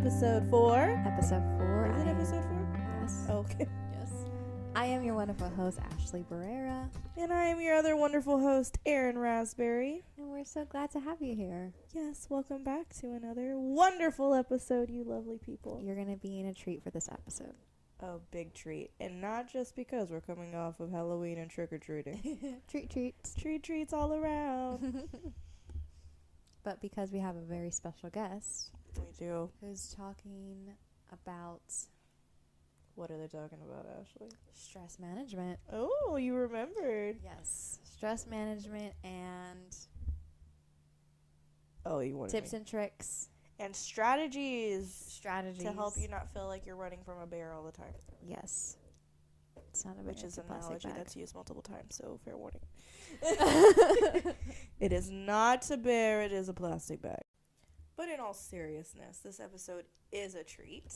episode 4. Episode 4. Is it episode 4? Yes. Oh, okay. Yes. I am your wonderful host, Ashley Barrera. And I am your other wonderful host, Erin Raspberry. And we're so glad to have you here. Yes, welcome back to another wonderful episode, you lovely people. You're going to be in a treat for this episode. A big treat. And not just because we're coming off of Halloween and trick-or-treating. Treats. Treats all around. But because we have a very special guest. We do. Who's talking about... What are they talking about, Ashley? Stress management. Oh, you remembered. Yes. Stress management and... Oh, you wanted tips me. and tricks. And strategies. Strategies. To help you not feel like you're running from a bear all the time. Yes. It's not a bear, Which is it's a an plastic analogy bag. that's used multiple times, so fair warning. It is not a bear, it is a plastic bag. But in all seriousness, this episode is a treat.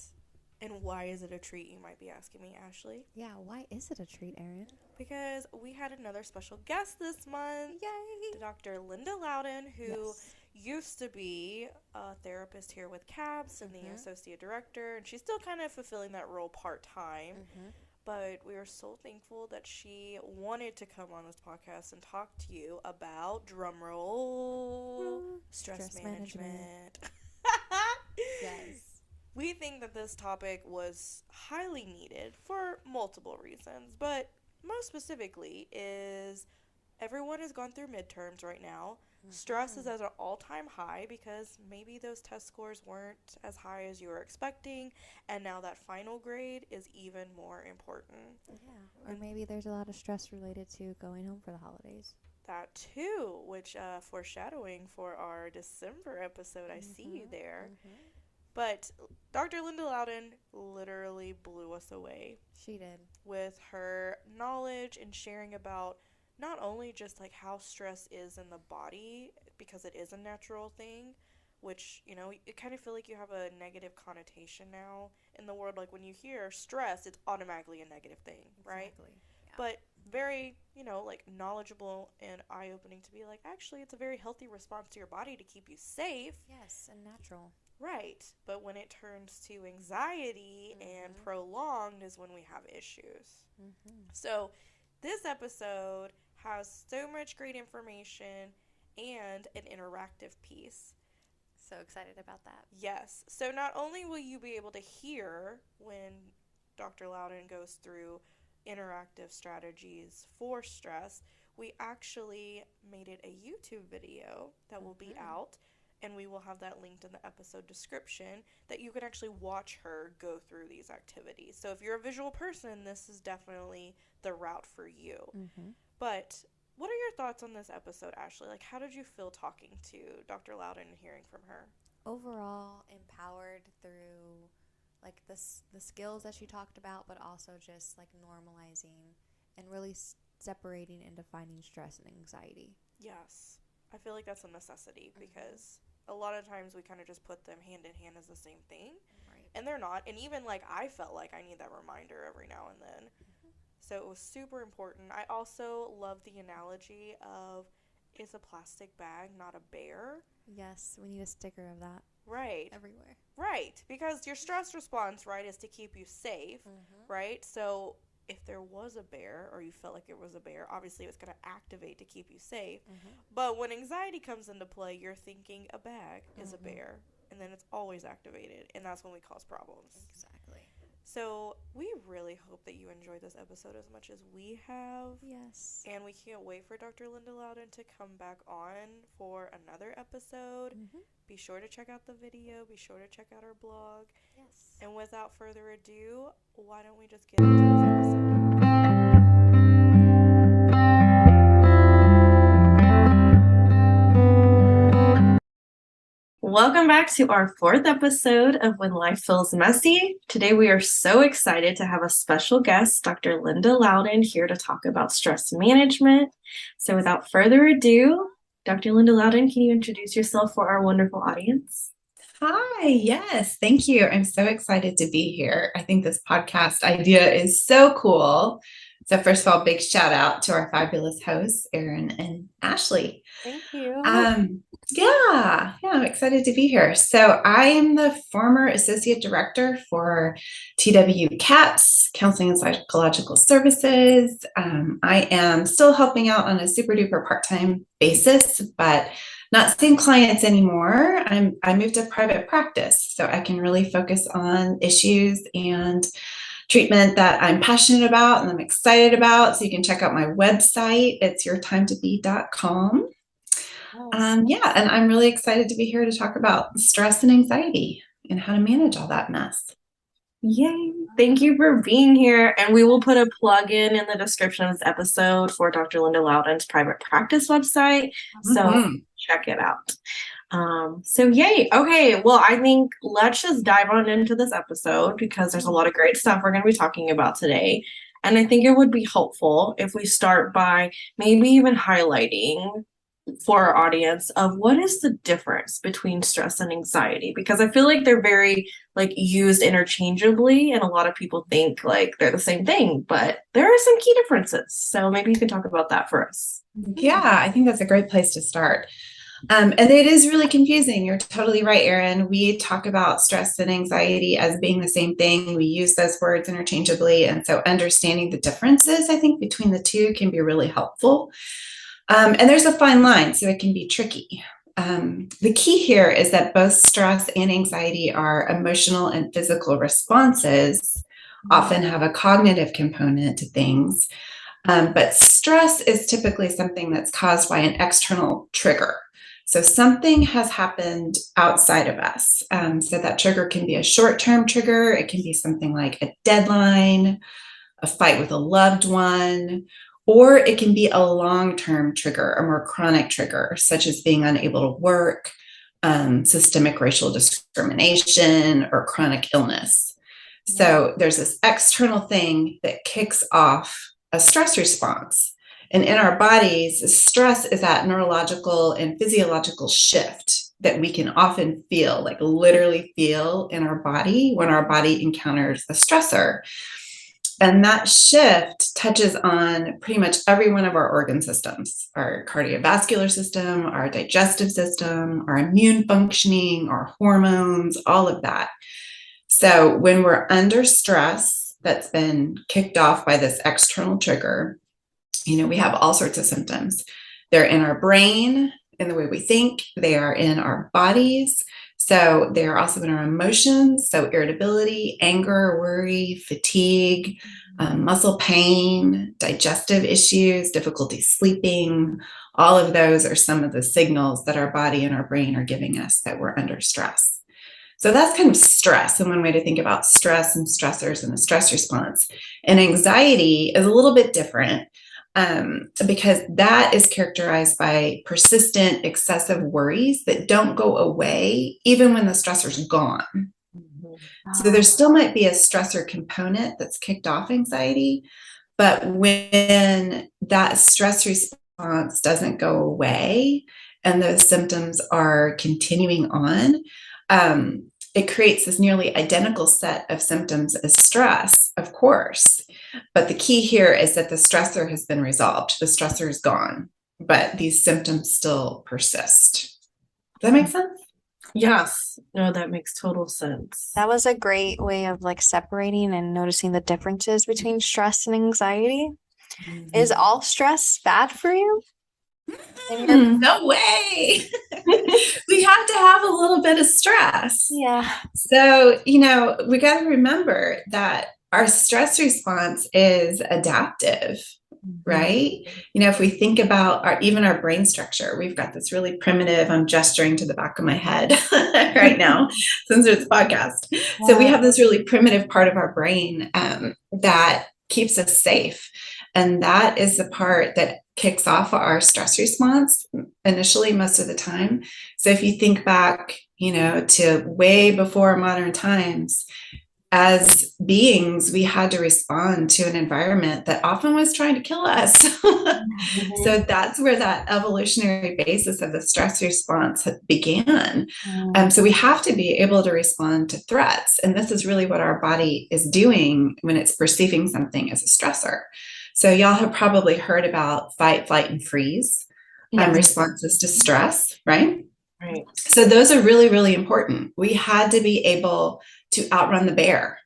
And why is it a treat, you might be asking me, Ashley? Yeah, why is it a treat, Erin? Because we had another special guest this month. Yay! Dr. Linda Loudon, who Yes. used to be a therapist here with CAPS and the associate director. And she's still kind of fulfilling that role part-time. But we are so thankful that she wanted to come on this podcast and talk to you about, drumroll, stress management. Yes. We think that this topic was highly needed for multiple reasons, but most specifically is everyone has gone through midterms right now. Stress is at an all-time high because maybe those test scores weren't as high as you were expecting, and now that final grade is even more important. Yeah. Or maybe there's a lot of stress related to going home for the holidays. That too, which foreshadowing for our December episode, I see you there. But Dr. Linda Loudon literally blew us away. She did. With her knowledge and sharing about not only just like how stress is in the body, because it is a natural thing, which, you know, you kind of feel like you have a negative connotation now in the world. Like when you hear stress, it's automatically a negative thing, right? Exactly. Yeah. But very, you know, like knowledgeable and eye-opening to be like, actually, it's a very healthy response to your body to keep you safe. Yes, and natural. Right. But when it turns to anxiety and prolonged is when we have issues. So this episode has so much great information and an interactive piece. So excited about that. Yes. So not only will you be able to hear when Dr. Loudon goes through interactive strategies for stress, we actually made it a YouTube video that will be out, and we will have that linked in the episode description that you can actually watch her go through these activities. So if you're a visual person, this is definitely the route for you. But what are your thoughts on this episode, Ashley? Like, how did you feel talking to Dr. Loudon and hearing from her? Overall, empowered through like the skills that she talked about, but also just like normalizing and really separating and defining stress and anxiety. Yes. I feel like that's a necessity because a lot of times we kind of just put them hand in hand as the same thing. Right. And they're not. And even like I felt like I need that reminder every now and then. So it was super important. I also love the analogy of it's a plastic bag, not a bear. Yes, we need a sticker of that. Right. Everywhere. Right. Because your stress response, right, is to keep you safe, right? So if there was a bear or you felt like it was a bear, obviously it's going to activate to keep you safe. But when anxiety comes into play, you're thinking a bag is a bear, and then it's always activated, and that's when we cause problems. Exactly. So we really hope that you enjoyed this episode as much as we have. Yes. And we can't wait for Dr. Linda Loudon to come back on for another episode. Be sure to check out the video. Be sure to check out our blog. Yes. And without further ado, why don't we just get into this episode? Welcome back to our 4th episode of When Life Feels Messy. Today we are so excited to have a special guest, Dr. Linda Loudon, here to talk about stress management. So without further ado, Dr. Linda Loudon, can you introduce yourself for our wonderful audience? Hi, yes, thank you. I'm so excited to be here. I think this podcast idea is so cool. So first of all, big shout out to our fabulous hosts, Erin and Ashley. Thank you. Yeah, I'm excited to be here. So I am the former associate director for TW CAPS, Counseling and Psychological Services. I am still helping out on a super duper part-time basis, but not seeing clients anymore. I moved to private practice, so I can really focus on issues and treatment that I'm passionate about and I'm excited about. So you can check out my website. It's yourtimetobee.com. Nice. Yeah, and I'm really excited to be here to talk about stress and anxiety and how to manage all that mess. Yay. Thank you for being here. And we will put a plug in the description of this episode for Dr. Linda Loudon's private practice website. So check it out. So yay. Okay. Well, I think let's just dive on into this episode because there's a lot of great stuff we're going to be talking about today. And I think it would be helpful if we start by maybe even highlighting for our audience of what is the difference between stress and anxiety, because I feel like they're very used interchangeably and a lot of people think like they're the same thing, but there are some key differences. So maybe you can talk about that for us. Yeah, I think that's a great place to start. And it is really confusing. You're totally right, Erin. We talk about stress and anxiety as being the same thing. We use those words interchangeably. And so understanding the differences, I think, between the two can be really helpful. And there's a fine line, so it can be tricky. The key here is that both stress and anxiety are emotional and physical responses, often have a cognitive component to things. But stress is typically something that's caused by an external trigger. So something has happened outside of us. So that trigger can be a short-term trigger. It can be something like a deadline, a fight with a loved one, or it can be a long-term trigger, a more chronic trigger, such as being unable to work, systemic racial discrimination, or chronic illness. So there's this external thing that kicks off a stress response. And in our bodies, stress is that neurological and physiological shift that we can often feel, like literally feel in our body when our body encounters a stressor. And that shift touches on pretty much every one of our organ systems, our cardiovascular system, our digestive system, our immune functioning, our hormones, all of that. So when we're under stress that's been kicked off by this external trigger, we have all sorts of symptoms. They're in our brain, in the way we think. They are in our bodies. So they are also in our emotions. So irritability, anger, worry, fatigue, muscle pain, digestive issues, difficulty sleeping. All of those are some of the signals that our body and our brain are giving us that we're under stress. So that's kind of stress, and one way to think about stress and stressors and the stress response. And anxiety is a little bit different. Because that is characterized by persistent, excessive worries that don't go away even when the stressor's gone. So there still might be a stressor component that's kicked off anxiety, but when that stress response doesn't go away and those symptoms are continuing on, it creates this nearly identical set of symptoms as stress, of course. But the key here is that the stressor has been resolved. The stressor is gone, but these symptoms still persist. Does that make sense? Yes. No, that makes total sense. That was a great way of separating and noticing the differences between stress and anxiety. Is all stress bad for you? No way. We have to have a little bit of stress. Yeah. So, we got to remember that our stress response is adaptive, right? If we think about even our brain structure, we've got this really primitive, I'm gesturing to the back of my head right now, since it's a podcast. Yeah. So we have this really primitive part of our brain that keeps us safe. And that is the part that kicks off our stress response initially, most of the time. So if you think back, to way before modern times, as beings, we had to respond to an environment that often was trying to kill us. So that's where that evolutionary basis of the stress response began. So we have to be able to respond to threats. And this is really what our body is doing when it's perceiving something as a stressor. So y'all have probably heard about fight, flight, and freeze responses to stress, right? Right. So those are really, really important. We had to be able to outrun the bear.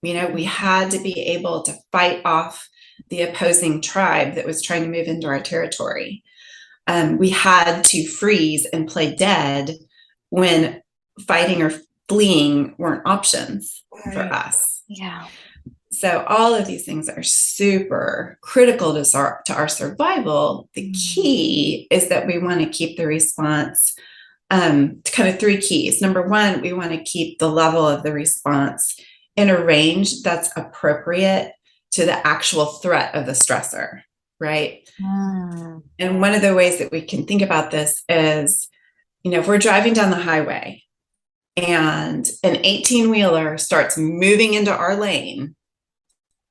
We had to be able to fight off the opposing tribe that was trying to move into our territory. We had to freeze and play dead when fighting or fleeing weren't options for us. Yeah. So all of these things are super critical to our survival. The key is that we want to keep the response kind of three keys. Number one, we want to keep the level of the response in a range that's appropriate to the actual threat of the stressor, right? And one of the ways that we can think about this is, if we're driving down the highway and an 18-wheeler starts moving into our lane,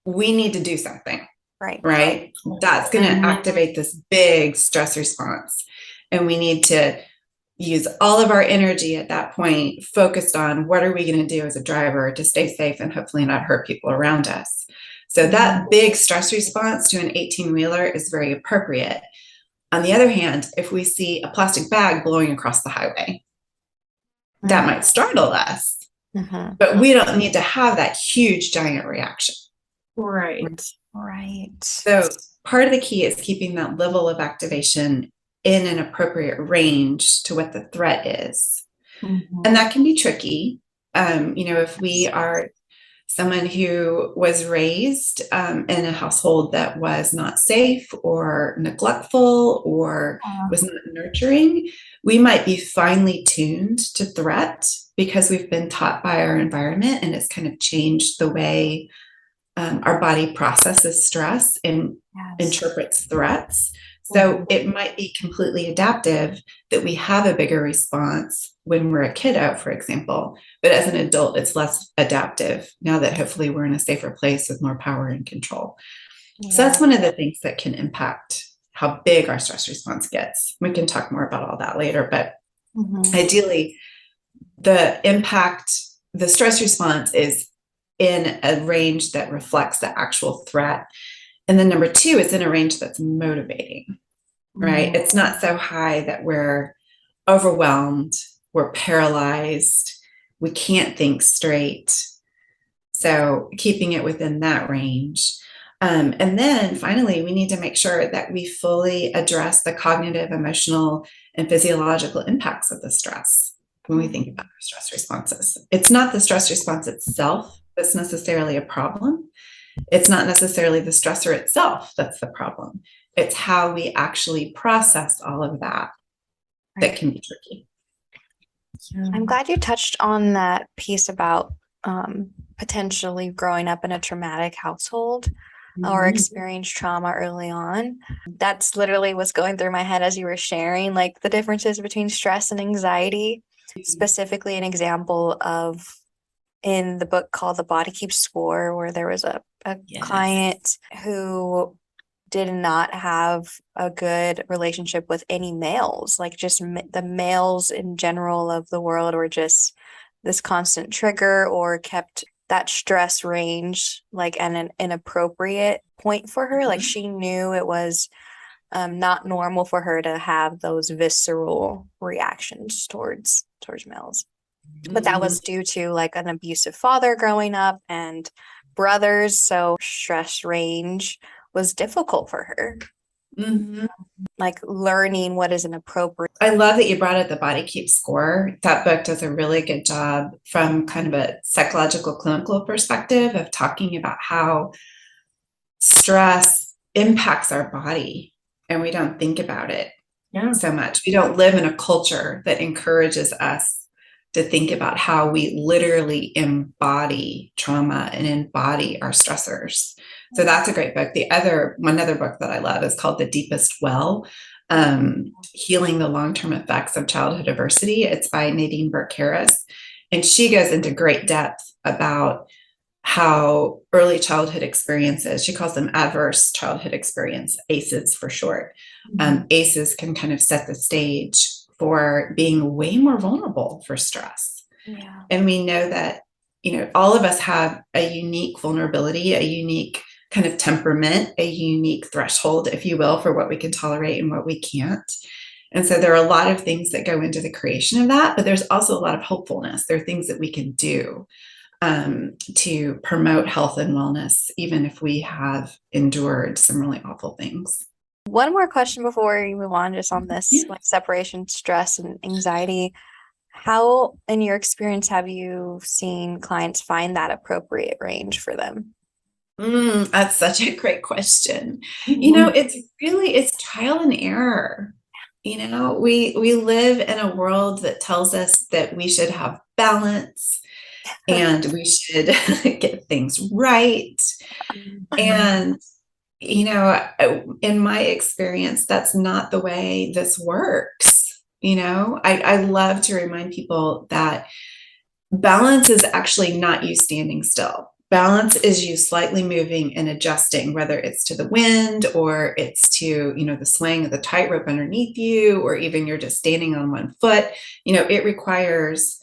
we need to do something, right? That's going to activate this big stress response. And we need to use all of our energy at that point focused on what are we going to do as a driver to stay safe and hopefully not hurt people around us. So that big stress response to an 18-wheeler is very appropriate. On the other hand, if we see a plastic bag blowing across the highway, that might startle us, but we don't need to have that huge giant reaction. Right. So part of the key is keeping that level of activation in an appropriate range to what the threat is. And that can be tricky. If we are someone who was raised in a household that was not safe or neglectful or was not nurturing, we might be finely tuned to threat because we've been taught by our environment, and it's kind of changed the way our body processes stress and interprets threats. So it might be completely adaptive that we have a bigger response when we're a kiddo, for example, but as an adult, it's less adaptive now that hopefully we're in a safer place with more power and control. So that's one of the things that can impact how big our stress response gets. We can talk more about all that later, but ideally, the stress response is in a range that reflects the actual threat. And then number two, it's in a range that's motivating, right? It's not so high that we're overwhelmed, we're paralyzed, we can't think straight. So keeping it within that range. And then finally, we need to make sure that we fully address the cognitive, emotional, and physiological impacts of the stress when we think about our stress responses. It's not the stress response itself that's necessarily a problem. It's not necessarily the stressor itself that's the problem. It's how we actually process all of that that can be tricky. I'm glad you touched on that piece about potentially growing up in a traumatic household or experience trauma early on. That's literally what's going through my head as you were sharing, like the differences between stress and anxiety. Specifically, an example of in the book called The Body Keeps Score, where there was a client who did not have a good relationship with any males, like just the males in general of the world were just this constant trigger or kept that stress range like at an inappropriate point for her. Like she knew it was not normal for her to have those visceral reactions towards males. But that was due to like an abusive father growing up and brothers. So stress range was difficult for her. Like learning what is an appropriate. I love that you brought up The Body Keeps Score. That book does a really good job from kind of a psychological clinical perspective of talking about how stress impacts our body and we don't think about it so much. We don't live in a culture that encourages us to think about how we literally embody trauma and embody our stressors. So that's a great book. One other book that I love is called The Deepest Well, Healing the Long-Term Effects of Childhood Adversity. It's by Nadine Burke-Harris. And she goes into great depth about how early childhood experiences, she calls them adverse childhood experience, ACEs for short. ACEs can kind of set the stage for being way more vulnerable for stress. And we know that, all of us have a unique vulnerability, a unique kind of temperament, a unique threshold, if you will, for what we can tolerate and what we can't. And so there are a lot of things that go into the creation of that, but there's also a lot of hopefulness. There are things that we can do to promote health and wellness, even if we have endured some really awful things. One more question before we move on, just on this Yeah. like separation, stress, and anxiety. How, in your experience, have you seen clients find that appropriate range for them? That's such a great question. Mhm. It's trial and error. We live in a world that tells us that we should have balance and we should get things right. And, in my experience, that's not the way this works. I love to remind people that balance is actually not you standing still. Balance is you slightly moving and adjusting, whether it's to the wind or it's to, the swaying of the tightrope underneath you, or even you're just standing on one foot. It requires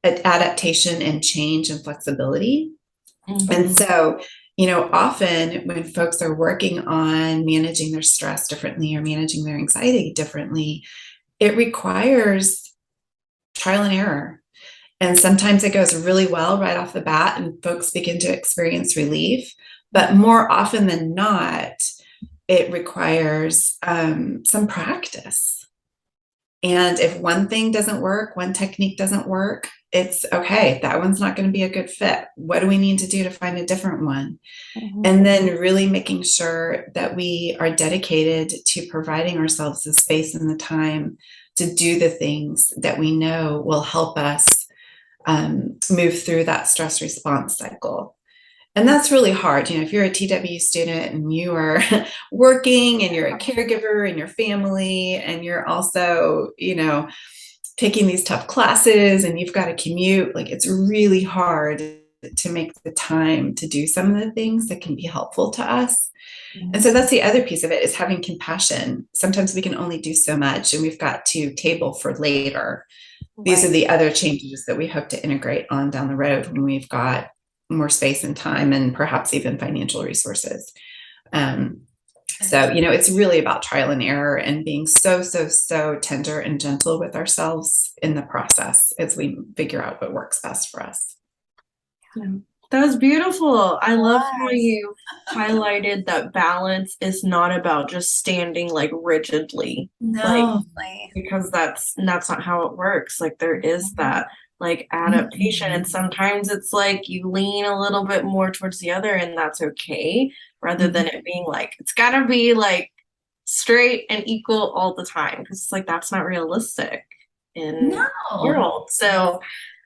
adaptation and change and flexibility. And so, often when folks are working on managing their stress differently or managing their anxiety differently, it requires trial and error. And sometimes it goes really well right off the bat and folks begin to experience relief. But more often than not, it requires some practice. And if one thing doesn't work, one technique doesn't work, it's okay. That one's not going to be a good fit. What do we need to do to find a different one? And then really making sure that we are dedicated to providing ourselves the space and the time to do the things that we know will help us move through that stress response cycle. And that's really hard. If you're a TW student and you are working and you're a caregiver in your family and you're also, taking these tough classes and you've got to commute, like it's really hard to make the time to do some of the things that can be helpful to us. And so that's the other piece of it, is having compassion. Sometimes we can only do so much and we've got to table for later. These are the other changes that we hope to integrate on down the road when we've got more space and time and perhaps even financial resources. So, it's really about trial and error and being so, so, so tender and gentle with ourselves in the process as we figure out what works best for us. That was beautiful. I love how you highlighted that balance is not about just standing like rigidly. No. Because that's not how it works. Like there is that like adaptation, and sometimes it's like you lean a little bit more towards the other, and that's okay, rather than it being like it's gotta be like straight and equal all the time, because it's like that's not realistic in the world. So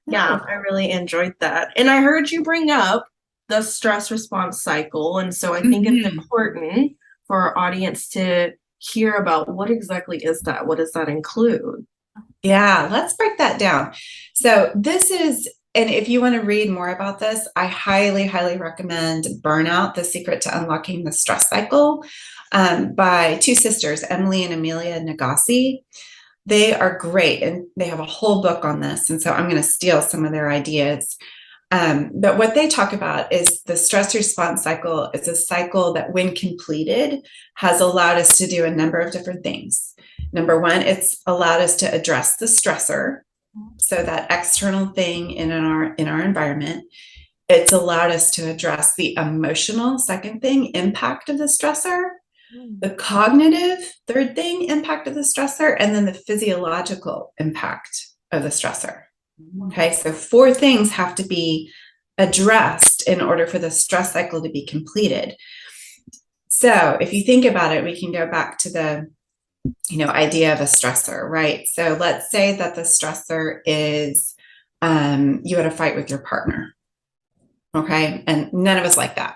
yeah, I really enjoyed that. And I heard you bring up the stress response cycle, and so I think it's important for our audience to hear about what exactly is that. What does that include? Yeah, let's break that down. So this is, and if you want to read more about this, I highly, highly recommend Burnout: The Secret to Unlocking the Stress Cycle by two sisters, Emily and Amelia Nagassi. They are great, and they have a whole book on this. And so I'm going to steal some of their ideas. But what they talk about is the stress response cycle is a cycle that, when completed, has allowed us to do a number of different things. Number one, it's allowed us to address the stressor, so that external thing in our environment. It's allowed us to address the emotional, second thing, impact of the stressor, the cognitive, third thing, impact of the stressor, and then the physiological impact of the stressor. Okay, so 4 things have to be addressed in order for the stress cycle to be completed. So if you think about it, we can go back to the idea of a stressor, right? So let's say that the stressor is you had a fight with your partner. Okay, and none of us like that.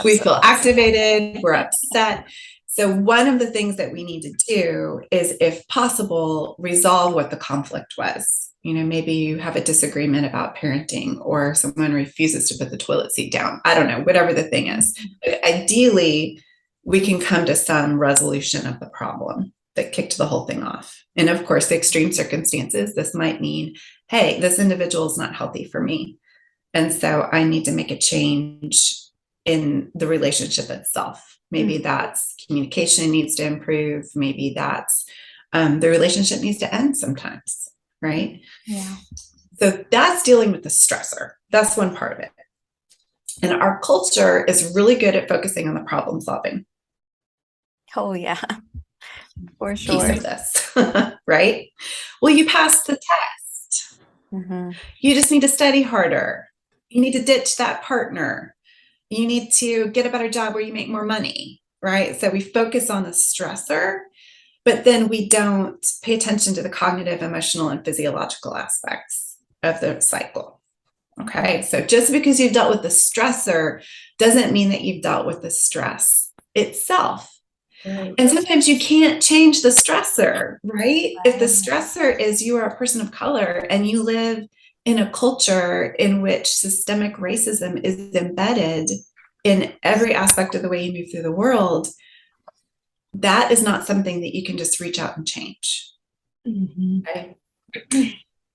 We feel activated, we're upset. So one of the things that we need to do is, if possible, resolve what the conflict was. Maybe you have a disagreement about parenting, or someone refuses to put the toilet seat down. I don't know, whatever the thing is. But ideally, we can come to some resolution of the problem that kicked the whole thing off. And of course, the extreme circumstances, this might mean, hey, this individual is not healthy for me. And so I need to make a change in the relationship itself. Maybe that's communication needs to improve. Maybe that's the relationship needs to end sometimes, right? Yeah. So that's dealing with the stressor. That's one part of it. And our culture is really good at focusing on the problem solving Oh, yeah. For piece sure. of this, right? Well, you passed the test. You just need to study harder. You need to ditch that partner. You need to get a better job where you make more money, right? So we focus on the stressor, but then we don't pay attention to the cognitive, emotional, and physiological aspects of the cycle. Okay, so just because you've dealt with the stressor doesn't mean that you've dealt with the stress itself. Right. And sometimes you can't change the stressor, right? If the stressor is you are a person of color and you live in a culture in which systemic racism is embedded in every aspect of the way you move through the world, that is not something that you can just reach out and change. Okay?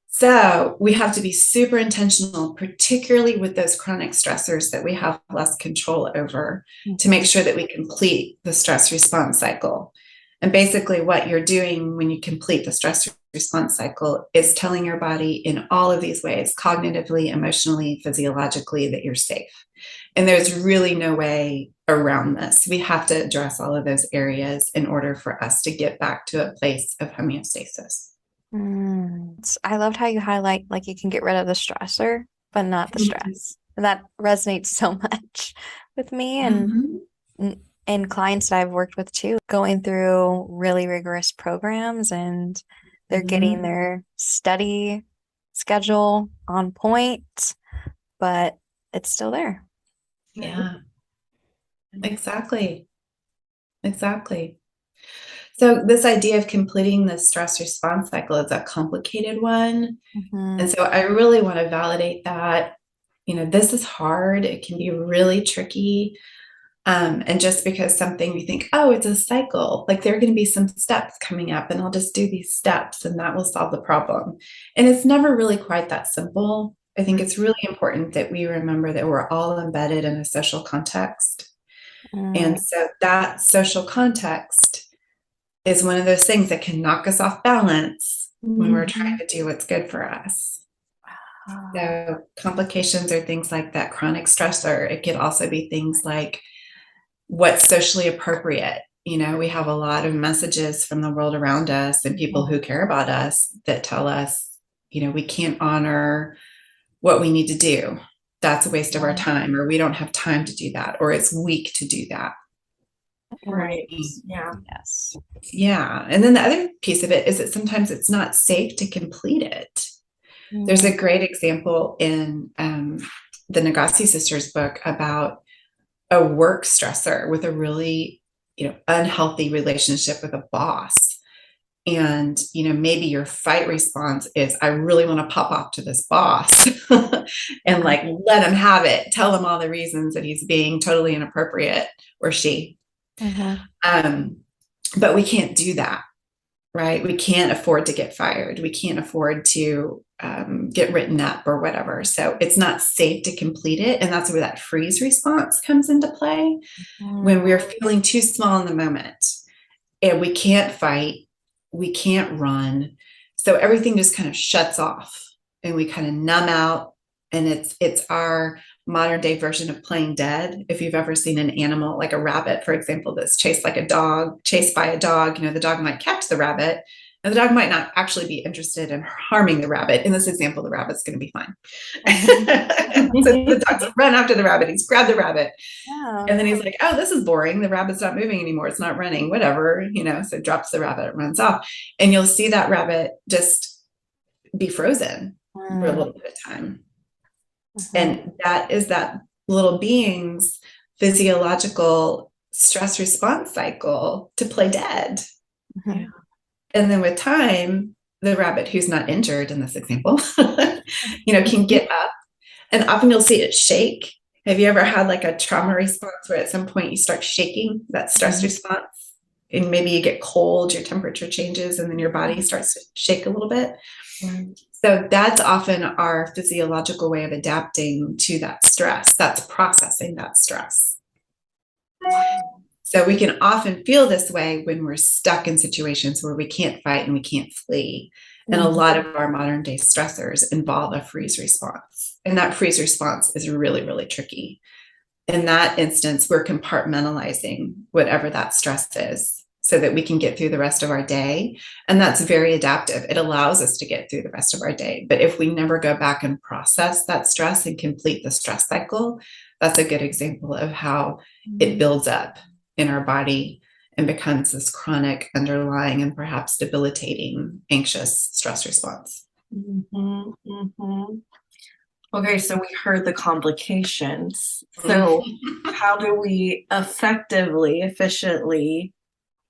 So we have to be super intentional, particularly with those chronic stressors that we have less control over, to make sure that we complete the stress response cycle. And basically what you're doing when you complete the stress response cycle is telling your body in all of these ways, cognitively, emotionally, physiologically, that you're safe. And there's really no way around this. We have to address all of those areas in order for us to get back to a place of homeostasis. I loved how you highlight like you can get rid of the stressor, but not the stress. And that resonates so much with me and clients that I've worked with too, going through really rigorous programs and they're getting their study schedule on point, but it's still there. Yeah, exactly. Exactly. So this idea of completing the stress response cycle is a complicated one. And so I really want to validate that, this is hard. It can be really tricky. And just because something we think, oh, it's a cycle, like there are going to be some steps coming up and I'll just do these steps and that will solve the problem. And it's never really quite that simple. I think it's really important that we remember that we're all embedded in a social context. And so that social context is one of those things that can knock us off balance when we're trying to do what's good for us. So complications are things like that chronic stressor. It could also be things like what's socially appropriate. We have a lot of messages from the world around us and people who care about us that tell us, we can't honor what we need to do. That's a waste of our time, or we don't have time to do that, or it's weak to do that. Right. Yeah. Yes. Yeah. And then the other piece of it is that sometimes it's not safe to complete it. There's a great example in the Nagassi sisters book about a work stressor with a really, unhealthy relationship with a boss. And, maybe your fight response is, I really want to pop off to this boss and like, let him have it. Tell him all the reasons that he's being totally inappropriate, or she. But we can't do that, right? We can't afford to get fired. We can't afford to get written up or whatever. So it's not safe to complete it. And that's where that freeze response comes into play, when we're feeling too small in the moment and we can't fight, we can't run. So everything just kind of shuts off and we kind of numb out. And it's our modern day version of playing dead. If you've ever seen an animal, like a rabbit, for example, that's chased by a dog, the dog might catch the rabbit and the dog might not actually be interested in harming the rabbit. In this example, the rabbit's going to be fine. So the dog's run after the rabbit. He's grabbed the rabbit. And then he's like, oh, this is boring. The rabbit's not moving anymore. It's not running, whatever, so drops the rabbit, runs off. And you'll see that rabbit just be frozen for a little bit of time. And that is that little being's physiological stress response cycle to play dead. And then with time, the rabbit who's not injured in this example, can get up, and often you'll see it shake. Have you ever had like a trauma response where at some point you start shaking, that stress response, and maybe you get cold, your temperature changes, and then your body starts to shake a little bit? So that's often our physiological way of adapting to that stress. That's processing that stress. So we can often feel this way when we're stuck in situations where we can't fight and we can't flee. And a lot of our modern day stressors involve a freeze response. And that freeze response is really, really tricky. In that instance, we're compartmentalizing whatever that stress is so that we can get through the rest of our day. And that's very adaptive. It allows us to get through the rest of our day. But if we never go back and process that stress and complete the stress cycle, that's a good example of how it builds up in our body and becomes this chronic, underlying, and perhaps debilitating anxious stress response. Okay, so we heard the complications. So how do we effectively, efficiently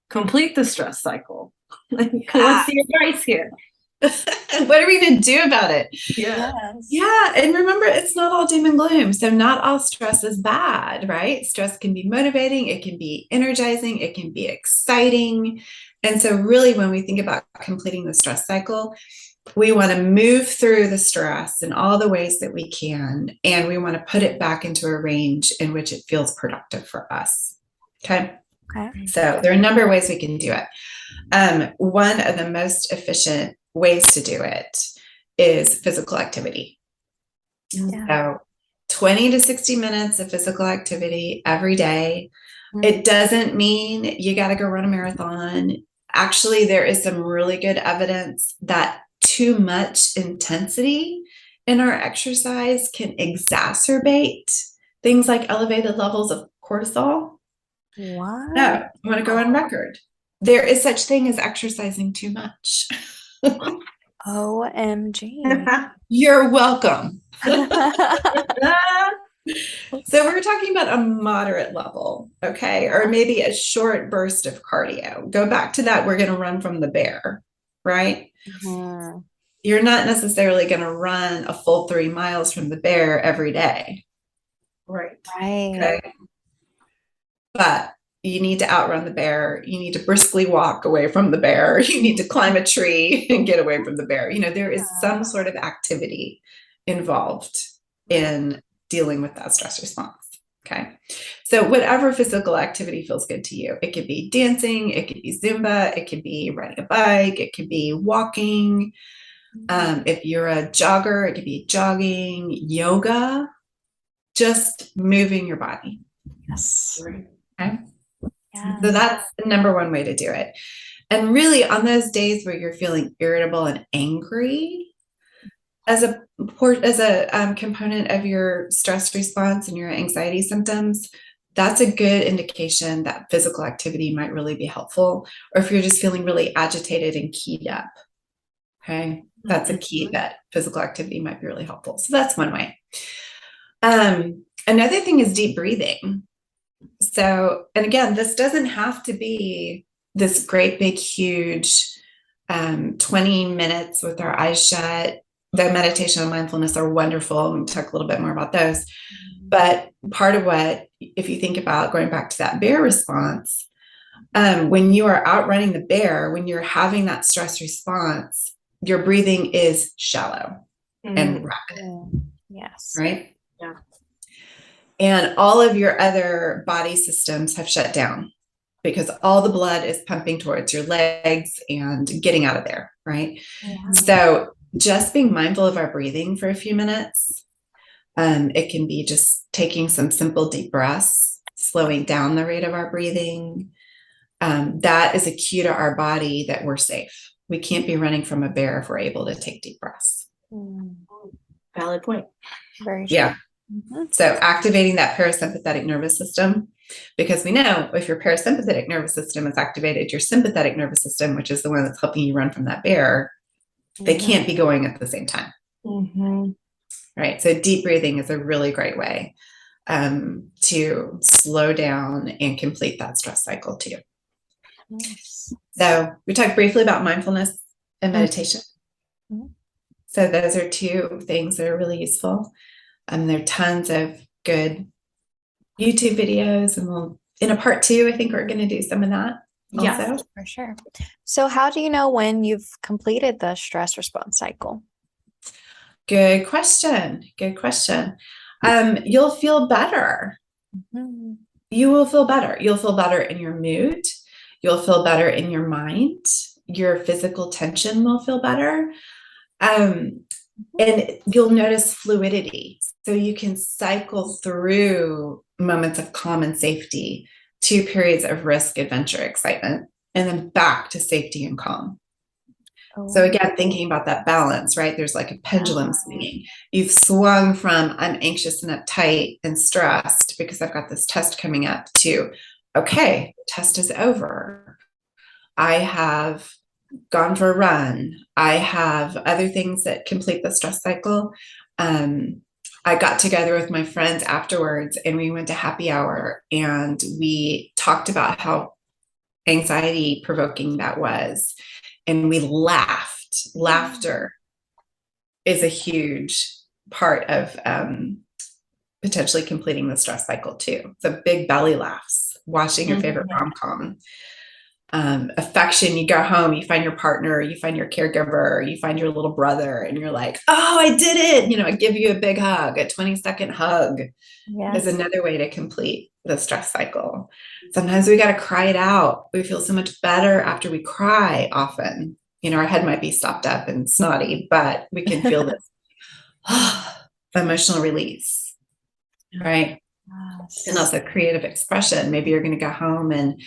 complete the stress cycle? What's the advice here? What are we going to do about it? Yeah. Yeah. And remember, it's not all doom and gloom. So not all stress is bad, right? Stress can be motivating. It can be energizing. It can be exciting. And so really, when we think about completing the stress cycle, we want to move through the stress in all the ways that we can. And we want to put it back into a range in which it feels productive for us. Okay. So there are a number of ways we can do it. One of the most efficient ways to do it is physical activity. So 20 to 60 minutes of physical activity every day. It doesn't mean you got to go run a marathon. Actually, there is some really good evidence that too much intensity in our exercise can exacerbate things like elevated levels of cortisol. What? No, I want to go on record. There is such thing as exercising too much. OMG. You're welcome. So we're talking about a moderate level, okay? Or maybe a short burst of cardio. Go back to that. We're going to run from the bear, right? You're not necessarily going to run a full 3 miles from the bear every day. Right. Okay. But you need to outrun the bear. You need to briskly walk away from the bear. You need to climb a tree and get away from the bear. You know, there is some sort of activity involved in dealing with that stress response. Okay. So whatever physical activity feels good to you, it could be dancing, it could be Zumba, it could be riding a bike, it could be walking. If you're a jogger, it could be jogging, yoga, just moving your body. Yes. Okay. So that's the number one way to do it. And really, on those days where you're feeling irritable and angry, as a component of your stress response and your anxiety symptoms, that's a good indication that physical activity might really be helpful. Or if you're just feeling really agitated and keyed up, okay, that's a key that physical activity might be really helpful. So that's one way. Another thing is deep breathing. So, and again, this doesn't have to be this great big huge 20 minutes with our eyes shut. The meditation and mindfulness are wonderful. We'll talk a little bit more about those. But part of what, if you think about going back to that bear response, when you are outrunning the bear, when you're having that stress response, your breathing is shallow and rapid. Yes. Right? Yeah. And all of your other body systems have shut down because all the blood is pumping towards your legs and getting out of there, right? So just being mindful of our breathing for a few minutes. It can be just taking some simple deep breaths, slowing down the rate of our breathing. That is a cue to our body that we're safe. We can't be running from a bear if we're able to take deep breaths. Valid point. Very true. Yeah. So activating that parasympathetic nervous system, because we know if your parasympathetic nervous system is activated, your sympathetic nervous system, which is the one that's helping you run from that bear, they can't be going at the same time. Right. So deep breathing is a really great way to slow down and complete that stress cycle too. So we talked briefly about mindfulness and meditation. So those are two things that are really useful. There are tons of good YouTube videos, and we'll, in a part 2, I think we're going to do some of that. Yeah, for sure. So how do you know when you've completed the stress response cycle? Good question. Good question. You'll feel better. you will feel better. You'll feel better in your mood. You'll feel better in your mind. Your physical tension will feel better. And you'll notice fluidity. So you can cycle through moments of calm and safety to periods of risk, adventure, excitement, and then back to safety and calm. So again, thinking about that balance, right? There's like a pendulum swinging. You've swung from I'm anxious and uptight and stressed because I've got this test coming up to, okay, test is over. I have gone for a run. I have other things that complete the stress cycle. I got together with my friends afterwards and we went to happy hour and we talked about how anxiety provoking that was. And we laughed. Laughter is a huge part of potentially completing the stress cycle too. So big belly laughs, watching your favorite rom-com. Affection, you go home, you find your partner, you find your caregiver, you find your little brother, and you're like, oh, I did it. I give you a big hug. A 20-second hug is another way to complete the stress cycle. Sometimes we got to cry it out. We feel so much better after we cry often. Our head might be stopped up and snotty, but we can feel this emotional release, right? Yes. And also creative expression. Maybe you're going to go home and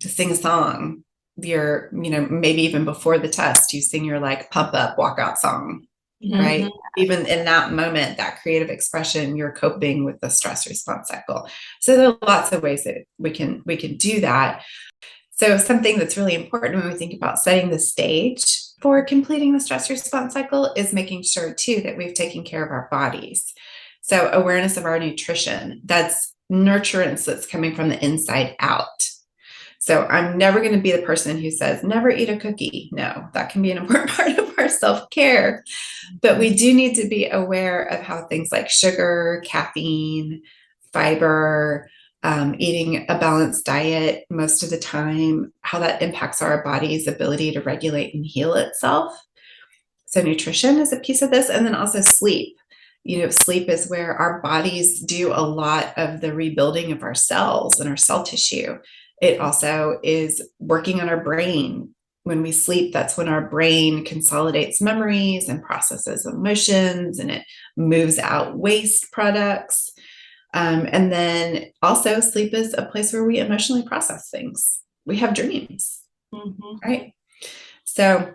sing a song. You're, maybe even before the test, you sing your like pump up walkout song, right? Even in that moment, that creative expression, you're coping with the stress response cycle. So there are lots of ways that we can do that. So something that's really important when we think about setting the stage for completing the stress response cycle is making sure too that we've taken care of our bodies. So awareness of our nutrition, that's nurturance that's coming from the inside out. So I'm never going to be the person who says, never eat a cookie. No, that can be an important part of our self-care. But we do need to be aware of how things like sugar, caffeine, fiber, eating a balanced diet most of the time, how that impacts our body's ability to regulate and heal itself. So nutrition is a piece of this. And then also sleep. Sleep is where our bodies do a lot of the rebuilding of our cells and our cell tissue. It also is working on our brain. When we sleep, that's when our brain consolidates memories and processes emotions, and it moves out waste products. And then also sleep is a place where we emotionally process things. We have dreams, right? So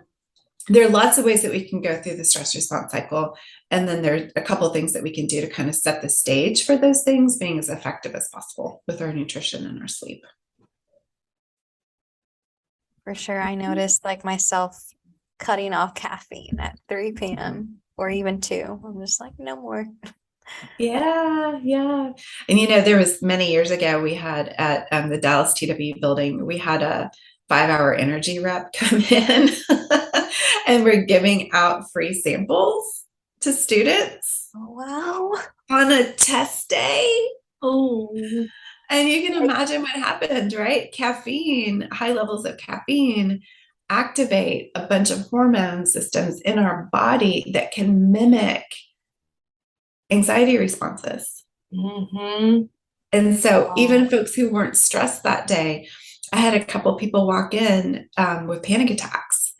there are lots of ways that we can go through the stress response cycle. And then there's a couple of things that we can do to kind of set the stage for those things being as effective as possible with our nutrition and our sleep. For sure. I noticed like myself cutting off caffeine at 3 p.m. or even 2. I'm just like, no more. Yeah. And there was many years ago, we had at the Dallas TW building, we had a 5-hour energy rep come in and we're giving out free samples to students. Oh, wow. On a test day. Oh. And you can imagine what happened, right? Caffeine, high levels of caffeine activate a bunch of hormone systems in our body that can mimic anxiety responses. And so even folks who weren't stressed that day, I had a couple people walk in with panic attacks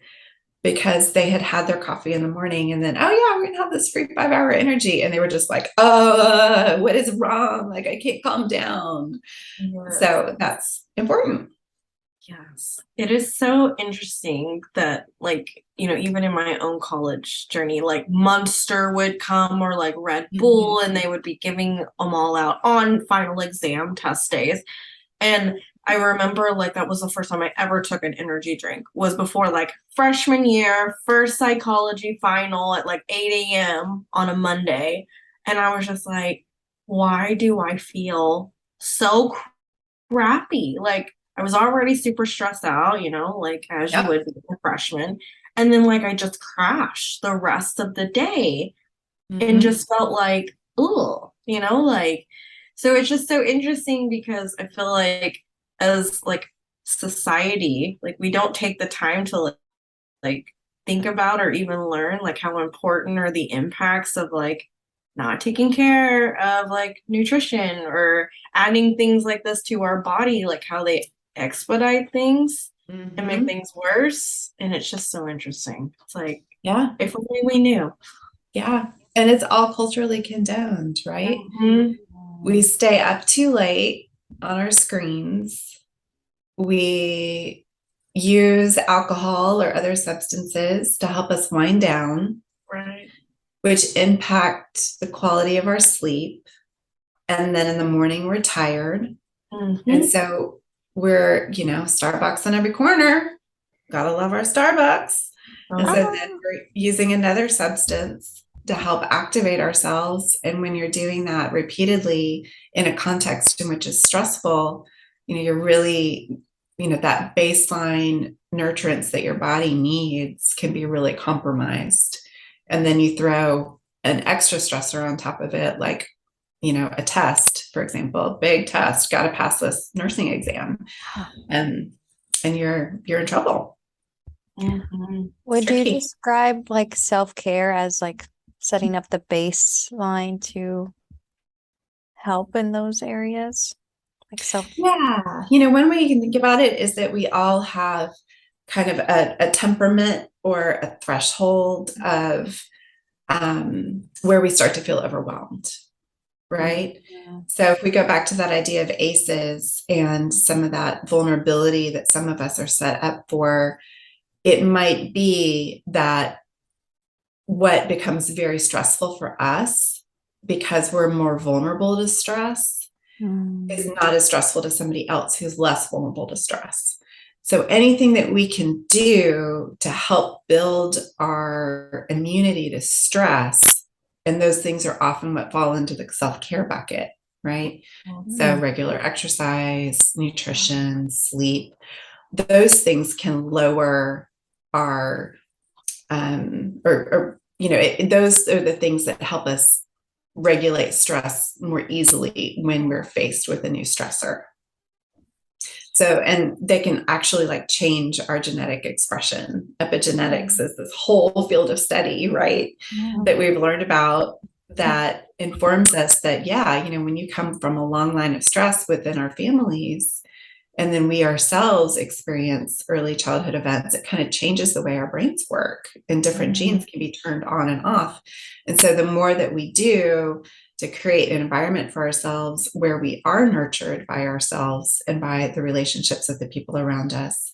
because they had their coffee in the morning and then, oh yeah, we're gonna have this free 5-hour energy. And they were just like, what is wrong? Like, I can't calm down. Yes. So that's important. Yes. It is so interesting that even in my own college journey, like Monster would come or like Red Bull, and they would be giving them all out on final exam test days. And I remember that was the first time I ever took an energy drink, was before freshman year, first psychology final at 8 a.m. on a Monday. And I was just like, why do I feel so crappy? I was already super stressed out, as you would be a freshman. And then I just crashed the rest of the day and just felt ooh, so it's just so interesting because I feel as society, we don't take the time to think about or even learn how important are the impacts of not taking care of like nutrition or adding things like this to our body, like how they expedite things and make things worse. And it's just so interesting. It's like, yeah, if only we knew. yeah. And it's all culturally condoned, right? Mhm. We stay up too late on our screens. We use alcohol or other substances to help us wind down, Right. which impact the quality of our sleep. And then in the morning, we're tired. And so we're, Starbucks on every corner. Gotta love our Starbucks. And so then we're using another substance to help activate ourselves. And when you're doing that repeatedly in a context in which is stressful, you're really, that baseline nurturance that your body needs can be really compromised. And then you throw an extra stressor on top of it, like, a test, for example, big test, got to pass this nursing exam. And you're in trouble. Would you describe like self-care as like setting up the baseline to help in those areas? Like Yeah. One way you can think about it is that we all have kind of a temperament or a threshold of where we start to feel overwhelmed, right? Yeah. So if we go back to that idea of ACEs and some of that vulnerability that some of us are set up for, it might be that what becomes very stressful for us because we're more vulnerable to stress is not as stressful to somebody else who's less vulnerable to stress. So anything that we can do to help build our immunity to stress, and those things are often what fall into the self-care bucket, right? So regular exercise, nutrition, sleep, those things can lower our, those are the things that help us regulate stress more easily when we're faced with a new stressor. So, and they can actually like change our genetic expression. Epigenetics is this whole field of study, right? That we've learned about that informs us that, when you come from a long line of stress within our families, and then we ourselves experience early childhood events, it kind of changes the way our brains work, and different genes can be turned on and off. And so the more that we do to create an environment for ourselves where we are nurtured by ourselves and by the relationships of the people around us,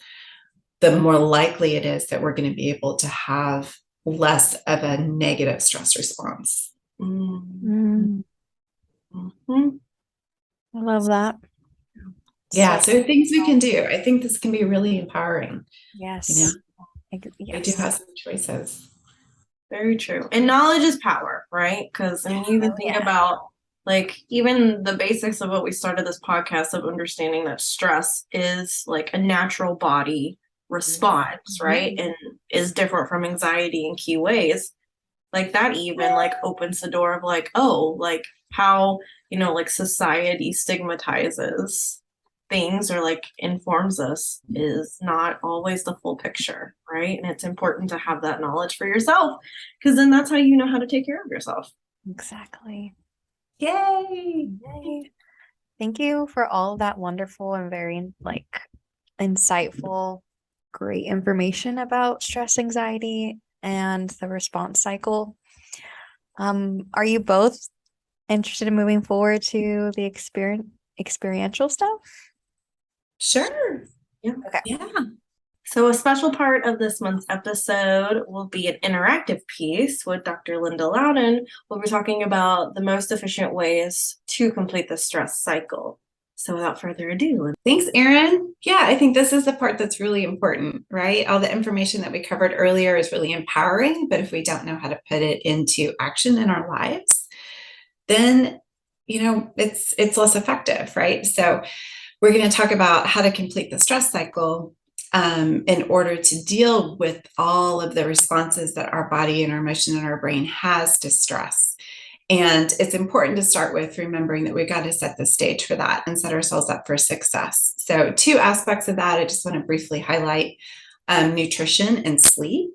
the more likely it is that we're going to be able to have less of a negative stress response. I love that. Yeah, so things we can do. I think this can be really empowering. Yes. Yes. We do have some choices. Very true. And knowledge is power, right? Because I mean, you even think about like even the basics of what we started this podcast of understanding that stress is like a natural body response, right? And is different from anxiety in key ways. Like that even like opens the door of like, oh, like how, like society stigmatizes things or like informs us is not always the full picture, right? And it's important to have that knowledge for yourself because then that's how you know how to take care of yourself. Exactly. Yay! Thank you for all of that wonderful and very like insightful, great information about stress, anxiety, and the response cycle. Are you both interested in moving forward to the experiential stuff? Sure. Yeah. Okay. Yeah. So a special part of this month's episode will be an interactive piece with Dr. Linda Loudon. We'll be talking about the most efficient ways to complete the stress cycle. So without further ado. Thanks, Erin. Yeah, I think this is the part that's really important, right? All the information that we covered earlier is really empowering, but if we don't know how to put it into action in our lives, then, it's less effective, right? So we're going to talk about how to complete the stress cycle in order to deal with all of the responses that our body and our emotion and our brain has to stress. And it's important to start with remembering that we've got to set the stage for that and set ourselves up for success. So 2 aspects of that I just want to briefly highlight, nutrition and sleep.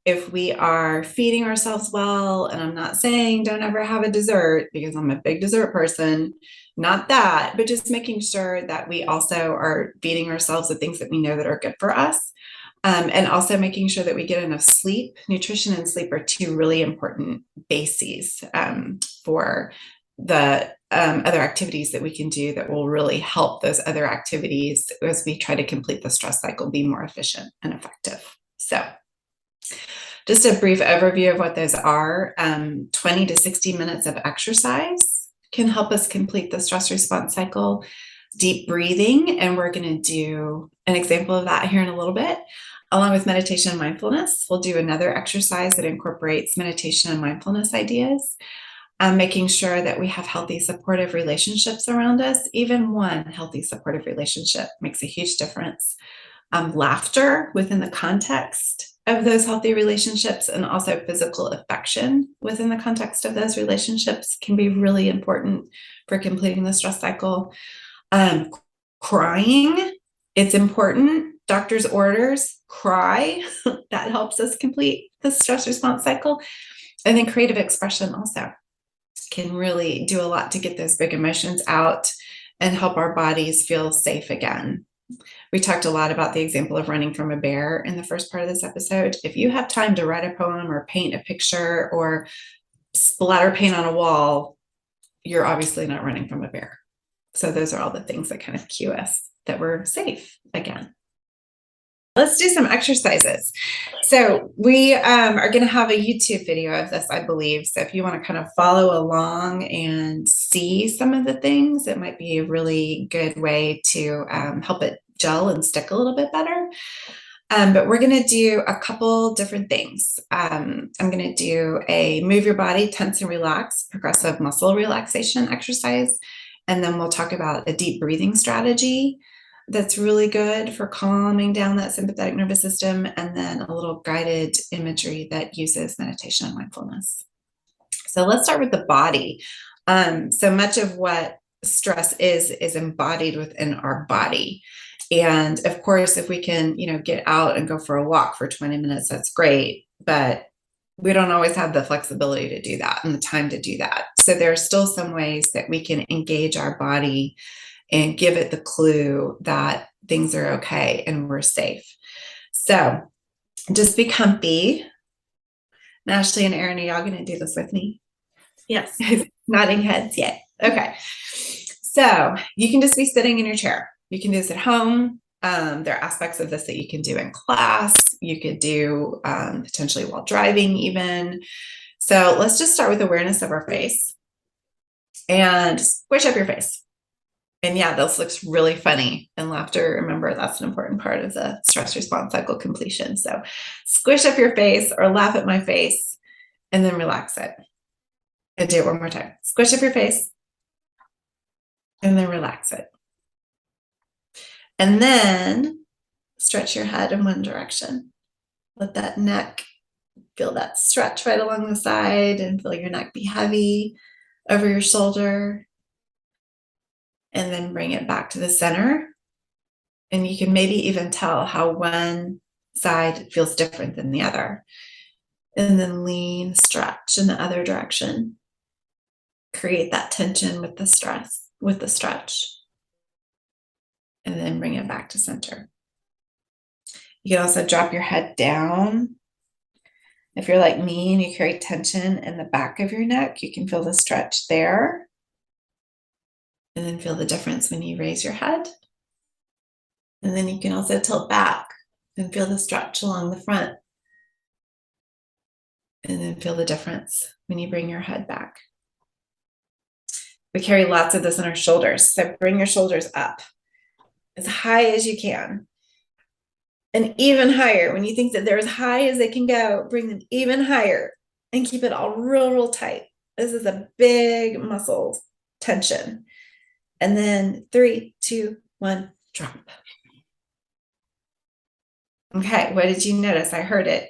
if we are feeding ourselves well, and I'm not saying don't ever have a dessert because I'm a big dessert person, not that, but just making sure that we also are feeding ourselves the things that we know that are good for us. And also making sure that we get enough sleep. Nutrition and sleep are two really important bases for the other activities that we can do that will really help those other activities as we try to complete the stress cycle be more efficient and effective. So just a brief overview of what those are. 20 to 60 minutes of exercise can help us complete the stress response cycle. Deep breathing, and we're going to do an example of that here in a little bit. Along with meditation and mindfulness, we'll do another exercise that incorporates meditation and mindfulness ideas. Making sure that we have healthy, supportive relationships around us. Even one healthy, supportive relationship makes a huge difference. Laughter within the context of those healthy relationships, and also physical affection within the context of those relationships, can be really important for completing the stress cycle. Crying, it's important. Doctor's orders, cry. That helps us complete the stress response cycle. And then creative expression also can really do a lot to get those big emotions out and help our bodies feel safe again. We talked a lot about the example of running from a bear in the first part of this episode. If you have time to write a poem or paint a picture or splatter paint on a wall, you're obviously not running from a bear. So those are all the things that kind of cue us that we're safe again. Let's do some exercises. So we are going to have a YouTube video of this, I believe. So if you want to kind of follow along and see some of the things, it might be a really good way to help it gel and stick a little bit better. But we're going to do a couple different things. I'm going to do a move your body, tense and relax, progressive muscle relaxation exercise. And then we'll talk about a deep breathing strategy that's really good for calming down that sympathetic nervous system, and then a little guided imagery that uses meditation and mindfulness. So let's start with the body. So much of what stress is embodied within our body. And of course, if we can, get out and go for a walk for 20 minutes, that's great. But we don't always have the flexibility to do that and the time to do that. So there are still some ways that we can engage our body and give it the clue that things are okay and we're safe. So just be comfy. And Ashley and Erin, are y'all going to do this with me? Yes. Nodding heads yet. Okay. So you can just be sitting in your chair. You can do this at home. There are aspects of this that you can do in class. You could do potentially while driving even. So let's just start with awareness of our face and squish up your face. And yeah, this looks really funny. And laughter, remember, that's an important part of the stress response cycle completion. So squish up your face or laugh at my face and then relax it. And do it one more time. Squish up your face and then relax it. And then stretch your head in one direction. Let that neck, feel that stretch right along the side, and feel your neck be heavy over your shoulder. And then bring it back to the center. And you can maybe even tell how one side feels different than the other. And then lean, stretch in the other direction. Create that tension with the stress, with the stretch. And then bring it back to center. You can also drop your head down. If you're like me and you carry tension in the back of your neck, you can feel the stretch there. And then feel the difference when you raise your head. And then you can also tilt back and feel the stretch along the front. And then feel the difference when you bring your head back. We carry lots of this in our shoulders. So bring your shoulders up as high as you can. And even higher. When you think that they're as high as they can go, bring them even higher and keep it all real, real tight. This is a big muscle tension. And then 3, 2, 1, drop. Okay, what did you notice? I heard it.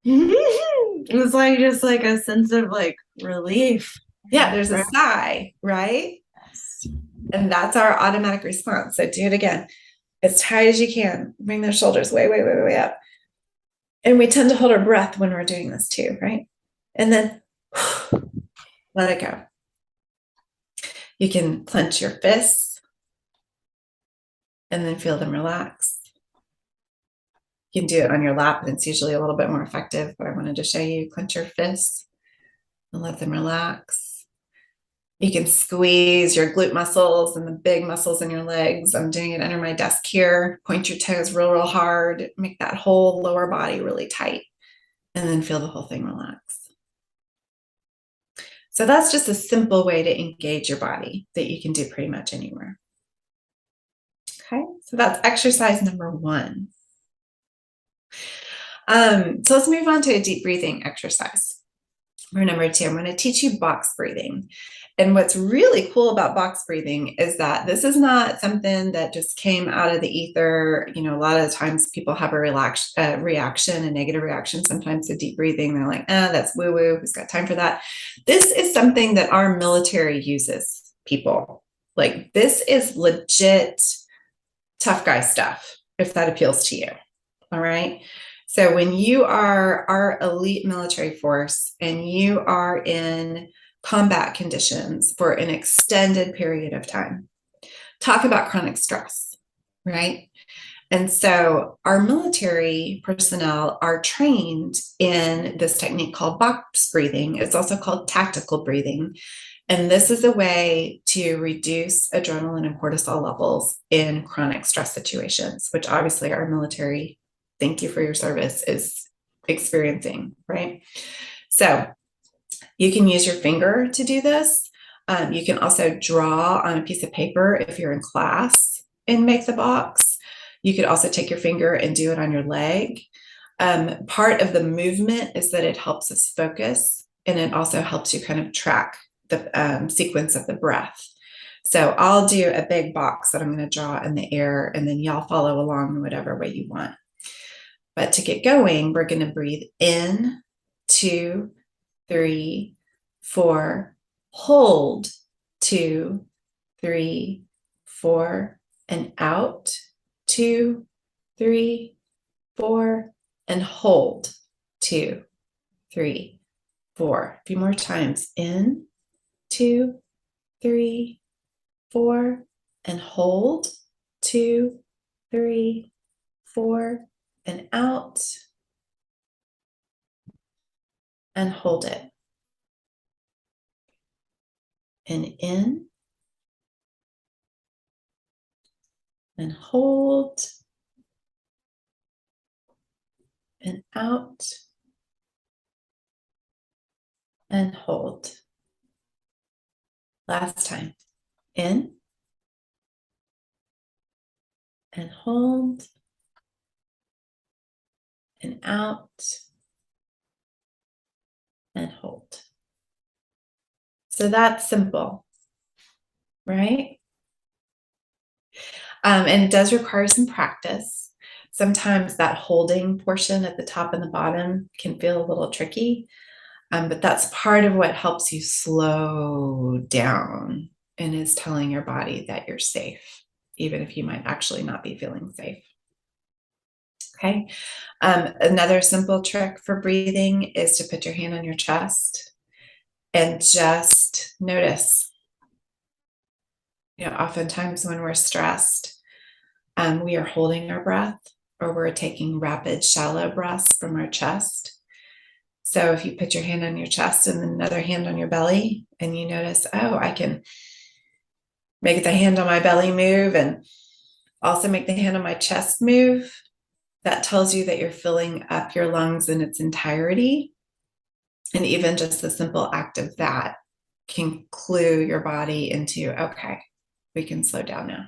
It was just a sense of relief. Yeah, there's a sigh, right? Yes. And that's our automatic response. So do it again. As tight as you can. Bring those shoulders way, way, way, way up. And we tend to hold our breath when we're doing this too, right? And then let it go. You can clench your fists and then feel them relax. You can do it on your lap, and it's usually a little bit more effective, but I wanted to show you. Clench your fists and let them relax. You can squeeze your glute muscles and the big muscles in your legs. I'm doing it under my desk here. Point your toes real, real hard. Make that whole lower body really tight, and then feel the whole thing relax. So that's just a simple way to engage your body that you can do pretty much anywhere. Okay, so that's exercise number 1. So let's move on to a deep breathing exercise. For number 2, I'm going to teach you box breathing. And what's really cool about box breathing is that this is not something that just came out of the ether. You know, a lot of times people have a reaction, a negative reaction sometimes to deep breathing. They're like, that's woo-woo. Who's got time for that? This is something that our military uses, people. Like, this is legit tough guy stuff, if that appeals to you. All right. So when you are our elite military force and you are in combat conditions for an extended period of time, talk about chronic stress, right? And so our military personnel are trained in this technique called box breathing. It's also called tactical breathing. And this is a way to reduce adrenaline and cortisol levels in chronic stress situations, which obviously our military, thank you for your service, is experiencing, right? So you can use your finger to do this. You can also draw on a piece of paper if you're in class and make the box. You could also take your finger and do it on your leg. Part of the movement is that it helps us focus, and it also helps you kind of track the sequence of the breath. So I'll do a big box that I'm going to draw in the air, and then y'all follow along in whatever way you want. But to get going, we're going to breathe in, 2, 3, 4, hold, 2, 3, 4, and out, 2, 3, 4, and hold, 2, 3, 4. A few more times. In, 2, 3, 4, and hold, 2, 3, 4, and out, and hold it. And in, and hold, and out, and hold. Last time. In, and hold, and out, and hold. So that's simple, right? And it does require some practice. Sometimes that holding portion at the top and the bottom can feel a little tricky, but that's part of what helps you slow down and is telling your body that you're safe, even if you might actually not be feeling safe. Okay. Another simple trick for breathing is to put your hand on your chest and just notice. You know, oftentimes when we're stressed, we are holding our breath, or we're taking rapid, shallow breaths from our chest. So if you put your hand on your chest and another hand on your belly, and you notice, oh, I can make the hand on my belly move and also make the hand on my chest move, that tells you that you're filling up your lungs in its entirety. And even just the simple act of that can clue your body into, okay, we can slow down now.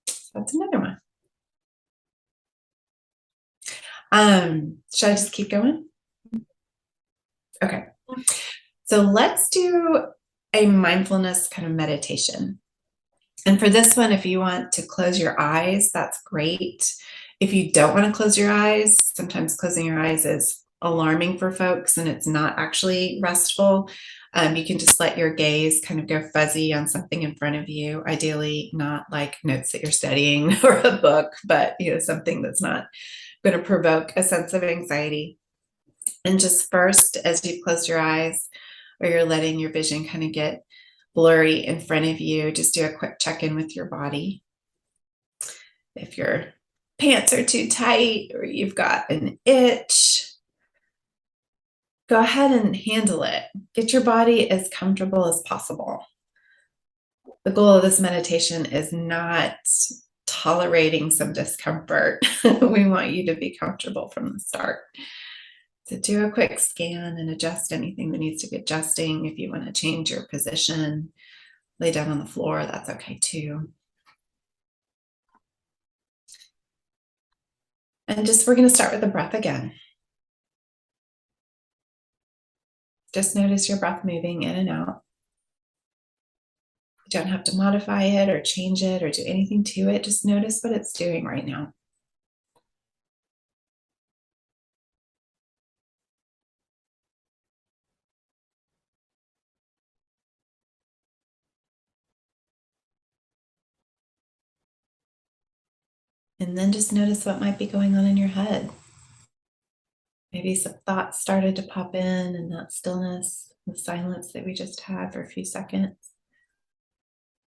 So that's another one. Should I just keep going? Okay. So let's do a mindfulness kind of meditation. And for this one, if you want to close your eyes, that's great. If you don't want to close your eyes, sometimes closing your eyes is alarming for folks and it's not actually restful. You can just let your gaze kind of go fuzzy on something in front of you, ideally not like notes that you're studying or a book, but something that's not going to provoke a sense of anxiety. And just first, as you've closed your eyes or you're letting your vision kind of get blurry in front of you, just do a quick check-in with your body. If your pants are too tight or you've got an itch, go ahead and handle it. Get your body as comfortable as possible. The goal of this meditation is not tolerating some discomfort. We want you to be comfortable from the start. So do a quick scan and adjust anything that needs to be adjusting. If you want to change your position, lay down on the floor, that's okay too. And we're going to start with the breath again. Just notice your breath moving in and out. You don't have to modify it or change it or do anything to it. Just notice what it's doing right now. And then just notice what might be going on in your head. Maybe some thoughts started to pop in and that stillness, the silence that we just had for a few seconds.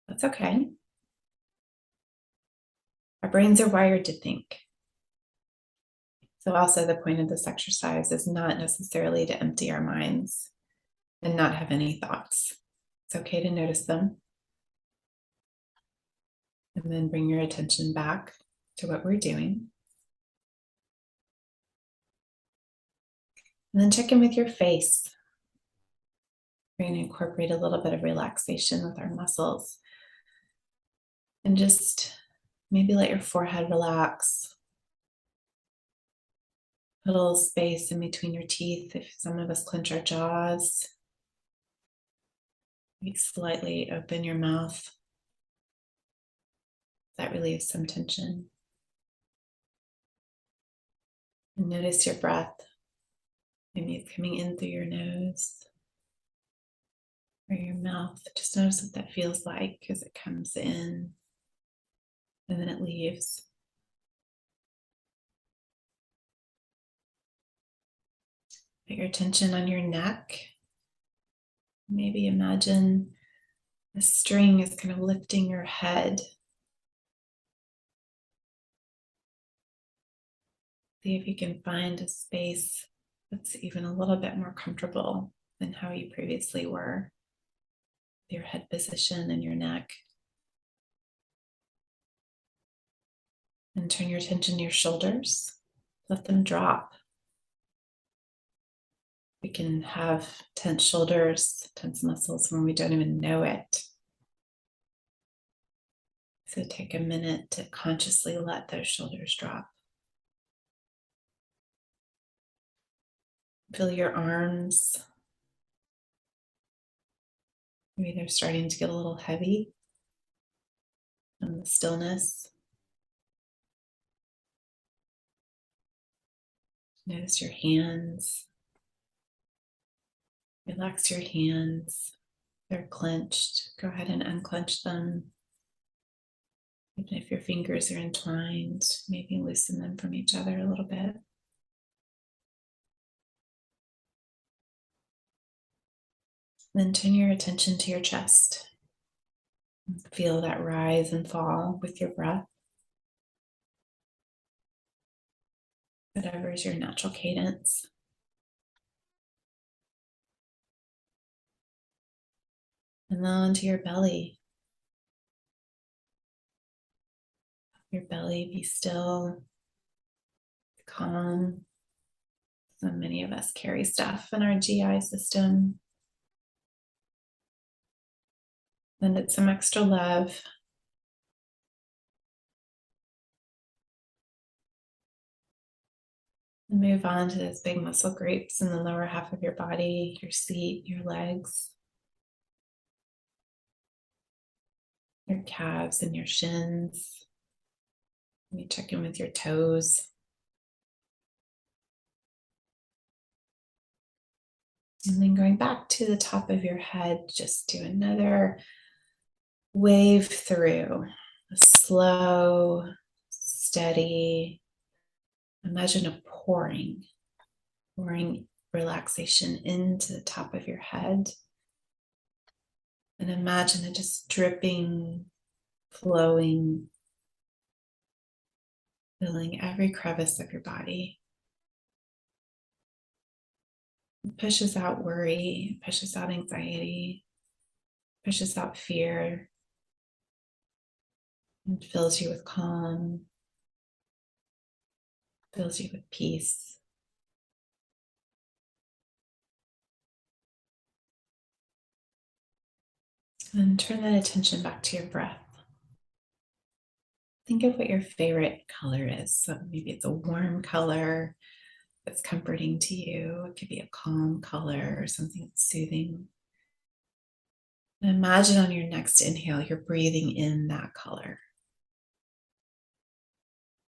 That's okay. Our brains are wired to think. So also the point of this exercise is not necessarily to empty our minds and not have any thoughts. It's okay to notice them. And then bring your attention back to what we're doing. And then check in with your face. We're going to incorporate a little bit of relaxation with our muscles. And just maybe let your forehead relax. A little space in between your teeth. If some of us clench our jaws, maybe slightly open your mouth. That relieves some tension. And notice your breath. Maybe it's coming in through your nose or your mouth. Just notice what that feels like as it comes in and then it leaves. Put your attention on your neck. Maybe imagine a string is kind of lifting your head. See if you can find a space that's even a little bit more comfortable than how you previously were. Your head position and your neck. And turn your attention to your shoulders. Let them drop. We can have tense shoulders, tense muscles when we don't even know it. So take a minute to consciously let those shoulders drop. Feel your arms. Maybe they're starting to get a little heavy from the stillness. Notice your hands. Relax your hands. They're clenched. Go ahead and unclench them. Even if your fingers are entwined, maybe loosen them from each other a little bit. Then turn your attention to your chest. Feel that rise and fall with your breath. Whatever is your natural cadence. And then onto your belly. Your belly be still, calm. So many of us carry stuff in our GI system. Lend it some extra love. And move on to those big muscle groups in the lower half of your body, your seat, your legs, your calves and your shins. Let me check in with your toes. And then going back to the top of your head, just do another wave through. A slow, steady Imagine a pouring relaxation into the top of your head. And imagine it just dripping, flowing, filling every crevice of your body. It pushes out worry, pushes out anxiety, pushes out fear, and fills you with calm, fills you with peace. And turn that attention back to your breath. Think of what your favorite color is. So maybe it's a warm color that's comforting to you. It could be a calm color or something that's soothing. And imagine on your next inhale, you're breathing in that color.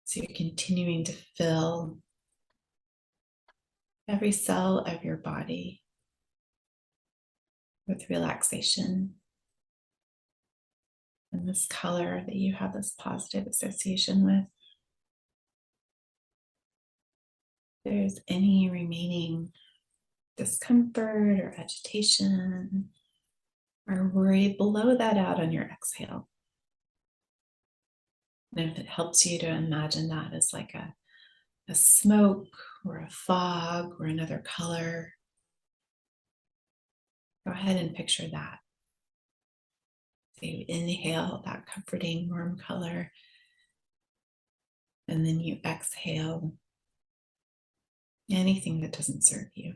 So you're continuing to fill every cell of your body with relaxation. And this color that you have this positive association with. If there's any remaining discomfort or agitation or worry, blow that out on your exhale. And if it helps you to imagine that as like a smoke or a fog or another color, go ahead and picture that. So you inhale that comforting warm color, and then you exhale anything that doesn't serve you.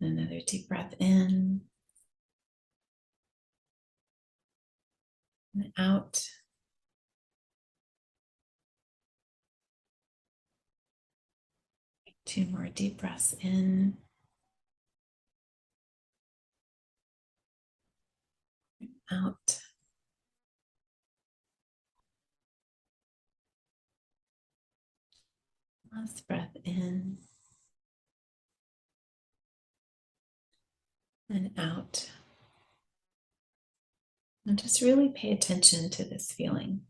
Another deep breath in and out. Two more deep breaths in and out. Last breath in and out. And just really pay attention to this feeling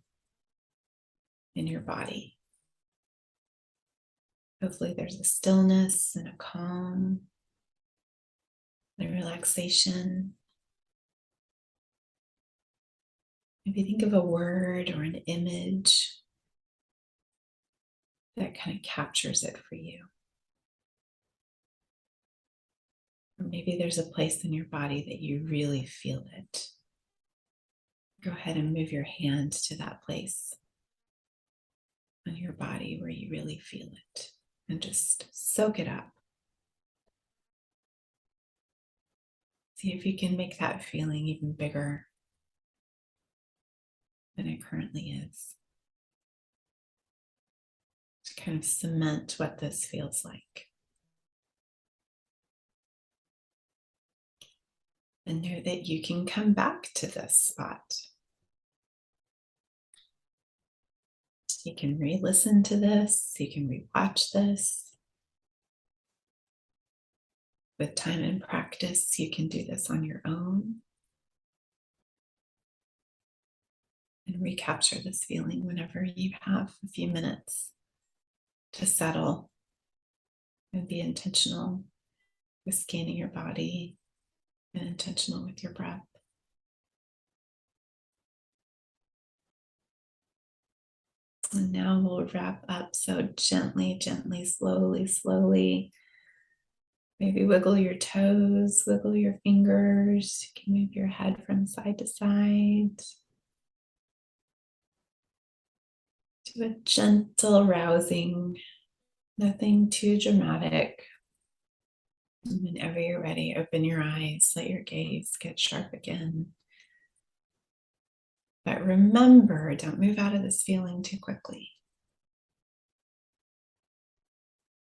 in your body. Hopefully there's a stillness and a calm, and a relaxation. Maybe think of a word or an image that kind of captures it for you. Or maybe there's a place in your body that you really feel it. Go ahead and move your hand to that place on your body where you really feel it and just soak it up. See if you can make that feeling even bigger than it currently is. To kind of cement what this feels like. And know that you can come back to this spot. You can re-listen to this, you can re-watch this. With time and practice, you can do this on your own. And recapture this feeling whenever you have a few minutes to settle and be intentional with scanning your body and intentional with your breath. And now we'll wrap up. So gently, gently, slowly, slowly. Maybe wiggle your toes, wiggle your fingers. You can move your head from side to side. Do a gentle rousing, nothing too dramatic. And whenever you're ready, open your eyes, let your gaze get sharp again. But remember, don't move out of this feeling too quickly.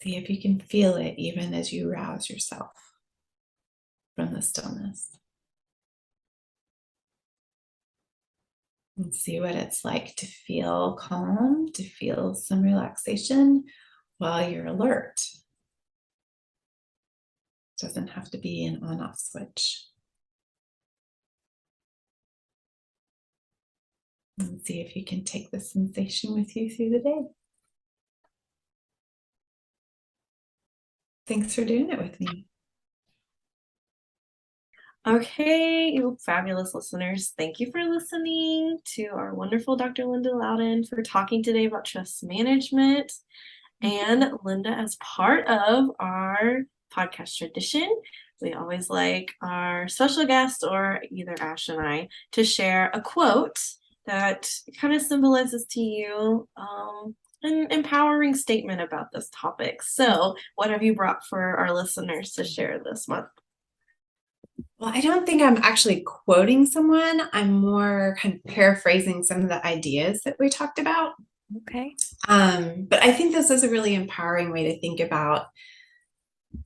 See if you can feel it even as you rouse yourself from the stillness. And see what it's like to feel calm, to feel some relaxation while you're alert. It doesn't have to be an on-off switch. And see if you can take the sensation with you through the day. Thanks for doing it with me. Okay, you fabulous listeners. Thank you for listening to our wonderful Dr. Linda Loudon for talking today about stress management. And Linda, as part of our podcast tradition, we always like our special guest or either Ash and I to share a quote that kind of symbolizes to you an empowering statement about this topic. So, what have you brought for our listeners to share this month? Well, I don't think I'm actually quoting someone. I'm more kind of paraphrasing some of the ideas that we talked about. Okay. But I think this is a really empowering way to think about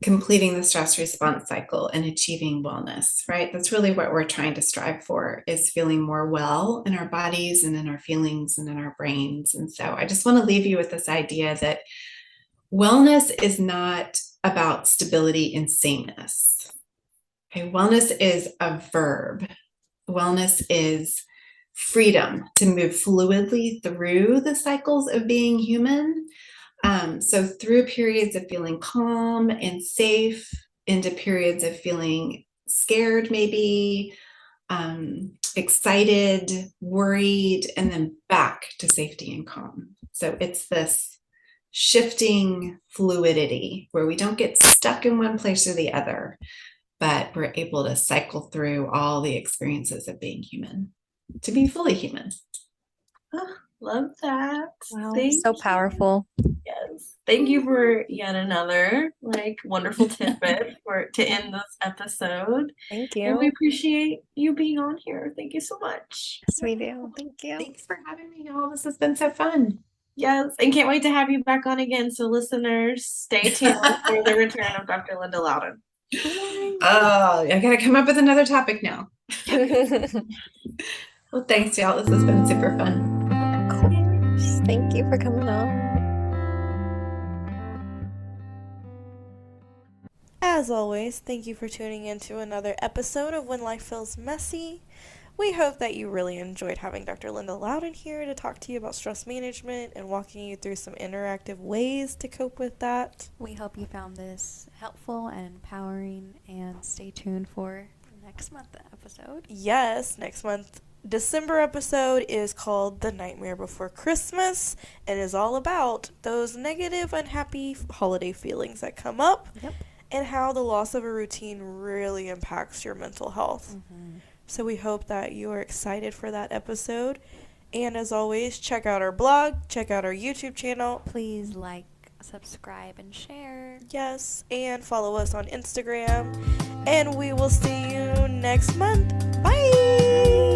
completing the stress response cycle and achieving wellness, right? That's really what we're trying to strive for, is feeling more well in our bodies and in our feelings and in our brains. And so I just want to leave you with this idea that wellness is not about stability and sameness. Okay, wellness is a verb. Wellness is freedom to move fluidly through the cycles of being human. So through periods of feeling calm and safe, into periods of feeling scared, maybe excited, worried, and then back to safety and calm. So it's this shifting fluidity where we don't get stuck in one place or the other, but we're able to cycle through all the experiences of being human to be fully human. Oh, love that. Wow, Thank so you. powerful. Yes. Thank you for yet another wonderful tidbit to end this episode. Thank And we you. appreciate you being on here. Thank you so much. Yes, we do. Thank you. Thanks for having me, y'all. This has been so fun. Yes, and can't wait to have you back on again. So listeners, stay tuned for the return of Dr. Linda Loudon. Oh, I gotta come up with another topic now. Well, thanks, y'all. This has been super fun. Of course. Thank you for coming on. As always, thank you for tuning in to another episode of When Life Feels Messy. We hope that you really enjoyed having Dr. Linda Loudon here to talk to you about stress management and walking you through some interactive ways to cope with that. We hope you found this helpful and empowering, and stay tuned for next month's episode. Yes, next month, December episode is called The Nightmare Before Christmas and is all about those negative, unhappy holiday feelings that come up. Yep. And how the loss of a routine really impacts your mental health. Mm-hmm. So we hope that you are excited for that episode. And as always, check out our blog, check out our YouTube channel. Please like, subscribe, and share. Yes, and follow us on Instagram. And we will see you next month. Bye!